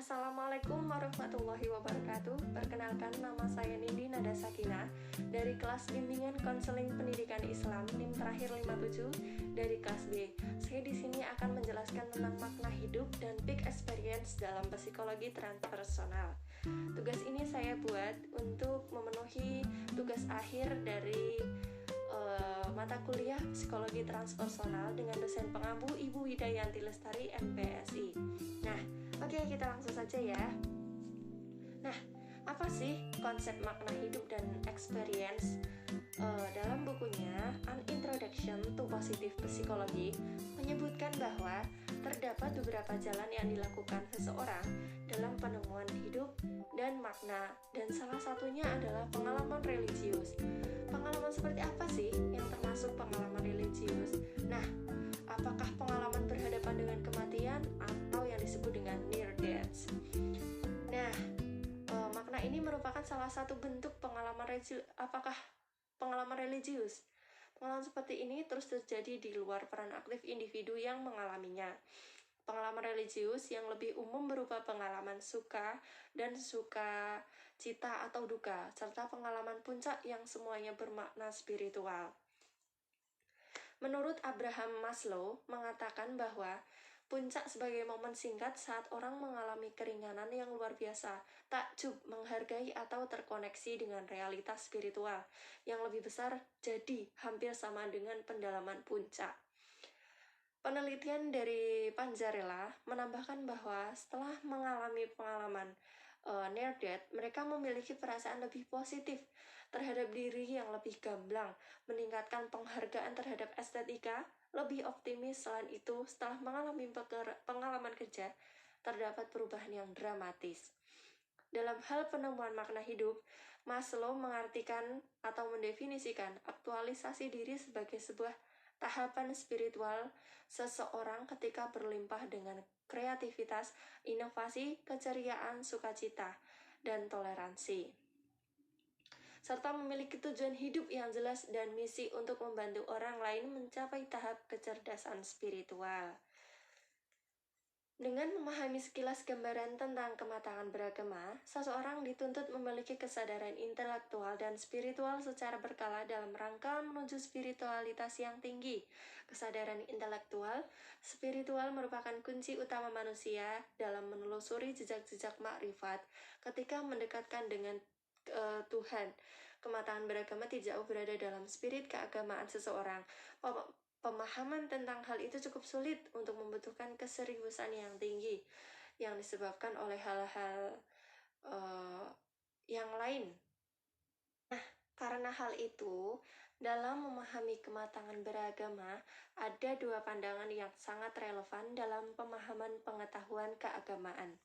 Assalamualaikum warahmatullahi wabarakatuh. Perkenalkan, nama saya Nindi Nada Sakina dari kelas Bimbingan Konseling Pendidikan Islam NIM terakhir 57 dari kelas B. Saya di sini akan menjelaskan tentang makna hidup dan peak experience dalam psikologi transpersonal. Tugas ini saya buat untuk memenuhi tugas akhir dari mata kuliah psikologi transpersonal dengan dosen pengampu Ibu Widayanti Lestari MPSI. Nah, oke, kita langsung saja ya. Nah, apa sih konsep makna hidup dan experience? Dalam bukunya An Introduction to Positive Psychology menyebutkan bahwa terdapat beberapa jalan yang dilakukan seseorang dalam penemuan hidup dan makna, dan salah satunya adalah pengalaman religius. Pengalaman seperti apa sih yang termasuk pengalaman religius? Nah, apakah pengalaman berhadapan dengan kematian atau yang disebut dengan near death? Nah, makna ini merupakan salah satu bentuk pengalaman religius. Apakah pengalaman religius? Pengalaman seperti ini terus terjadi di luar peran aktif individu yang mengalaminya. Pengalaman religius yang lebih umum berupa pengalaman suka dan suka cita atau duka, serta pengalaman puncak yang semuanya bermakna spiritual. Menurut Abraham Maslow mengatakan bahwa puncak sebagai momen singkat saat orang mengalami keringanan yang luar biasa, takjub, menghargai atau terkoneksi dengan realitas spiritual yang lebih besar, jadi hampir sama dengan pendalaman puncak. Penelitian dari Panzarella menambahkan bahwa setelah mengalami pengalaman near death, mereka memiliki perasaan lebih positif terhadap diri yang lebih gamblang, meningkatkan penghargaan terhadap estetika, lebih optimis. Selain itu, setelah mengalami pengalaman kerja, terdapat perubahan yang dramatis. Dalam hal penemuan makna hidup, Maslow mengartikan atau mendefinisikan aktualisasi diri sebagai sebuah tahapan spiritual seseorang ketika berlimpah dengan kreativitas, inovasi, keceriaan, sukacita, dan toleransi, serta memiliki tujuan hidup yang jelas dan misi untuk membantu orang lain mencapai tahap kecerdasan spiritual. Dengan memahami sekilas gambaran tentang kematangan beragama, seseorang dituntut memiliki kesadaran intelektual dan spiritual secara berkala dalam rangka menuju spiritualitas yang tinggi. Kesadaran intelektual, spiritual merupakan kunci utama manusia dalam menelusuri jejak-jejak makrifat ketika mendekatkan dengan Tuhan. Kematangan beragama tidak jauh berada dalam spirit keagamaan seseorang. Pemahaman tentang hal itu cukup sulit untuk membutuhkan keseriusan yang tinggi yang disebabkan oleh hal-hal yang lain. Nah, karena hal itu, dalam memahami kematangan beragama, ada dua pandangan yang sangat relevan dalam pemahaman pengetahuan keagamaan.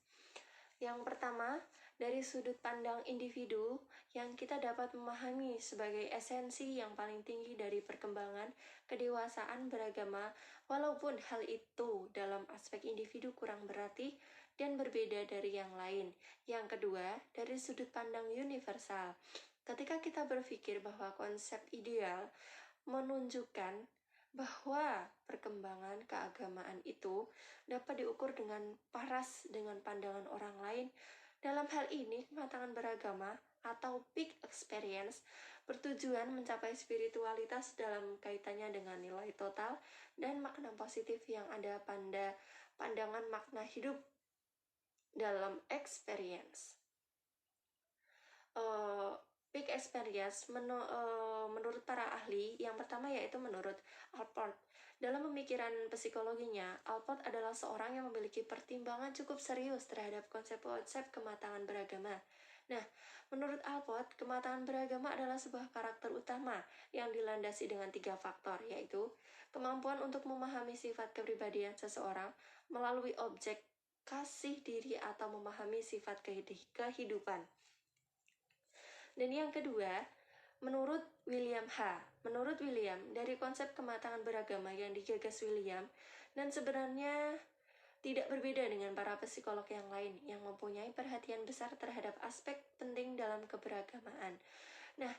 Yang pertama, dari sudut pandang individu yang kita dapat memahami sebagai esensi yang paling tinggi dari perkembangan kedewasaan beragama, walaupun hal itu dalam aspek individu kurang berarti dan berbeda dari yang lain. Yang kedua, dari sudut pandang universal. Ketika kita berpikir bahwa konsep ideal menunjukkan bahwa perkembangan keagamaan itu dapat diukur dengan paras dengan pandangan orang lain. Dalam hal ini, kematangan beragama atau peak experience bertujuan mencapai spiritualitas dalam kaitannya dengan nilai total dan makna positif yang ada pada pandangan makna hidup dalam experience. Peak experience menurut para ahli, yang pertama yaitu menurut Alport. Dalam pemikiran psikologinya, Alport adalah seorang yang memiliki pertimbangan cukup serius terhadap konsep-konsep kematangan beragama. Nah, menurut Alport, kematangan beragama adalah sebuah karakter utama yang dilandasi dengan 3 faktor, yaitu kemampuan untuk memahami sifat kepribadian seseorang melalui objek kasih diri atau memahami sifat kehidupan. Dan yang kedua, menurut William H. Menurut William, dari konsep kematangan beragama yang digagas William, dan sebenarnya tidak berbeda dengan para psikolog yang lain yang mempunyai perhatian besar terhadap aspek penting dalam keberagamaan. Nah,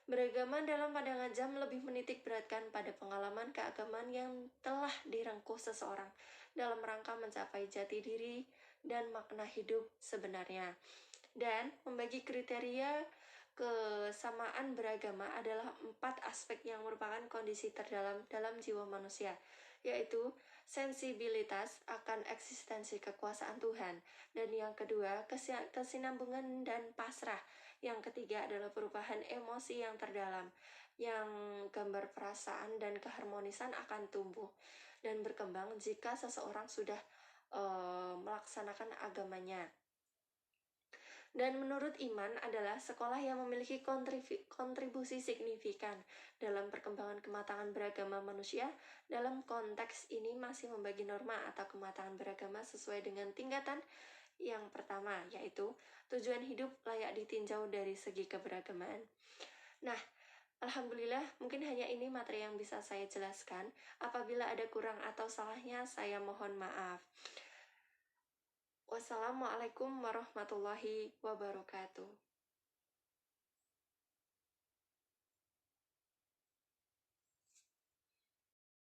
beragama dalam pandangan Jam lebih menitik beratkan pada pengalaman keagamaan yang telah direngkuh seseorang dalam rangka mencapai jati diri dan makna hidup sebenarnya. Dan membagi kriteria kesamaan beragama adalah 4 aspek yang merupakan kondisi terdalam dalam jiwa manusia, yaitu sensibilitas akan eksistensi kekuasaan Tuhan, dan yang kedua kesinambungan dan pasrah, yang ketiga adalah perubahan emosi yang terdalam, yang gambar perasaan dan keharmonisan akan tumbuh dan berkembang jika seseorang sudah melaksanakan agamanya. Dan menurut Iman adalah sekolah yang memiliki kontribusi signifikan dalam perkembangan kematangan beragama manusia. Dalam konteks ini masih membagi norma atau kematangan beragama sesuai dengan tingkatan. Yang pertama yaitu tujuan hidup layak ditinjau dari segi keberagamaan. Nah, alhamdulillah mungkin hanya ini materi yang bisa saya jelaskan. Apabila ada kurang atau salahnya, saya mohon maaf. Wassalamualaikum warahmatullahi wabarakatuh.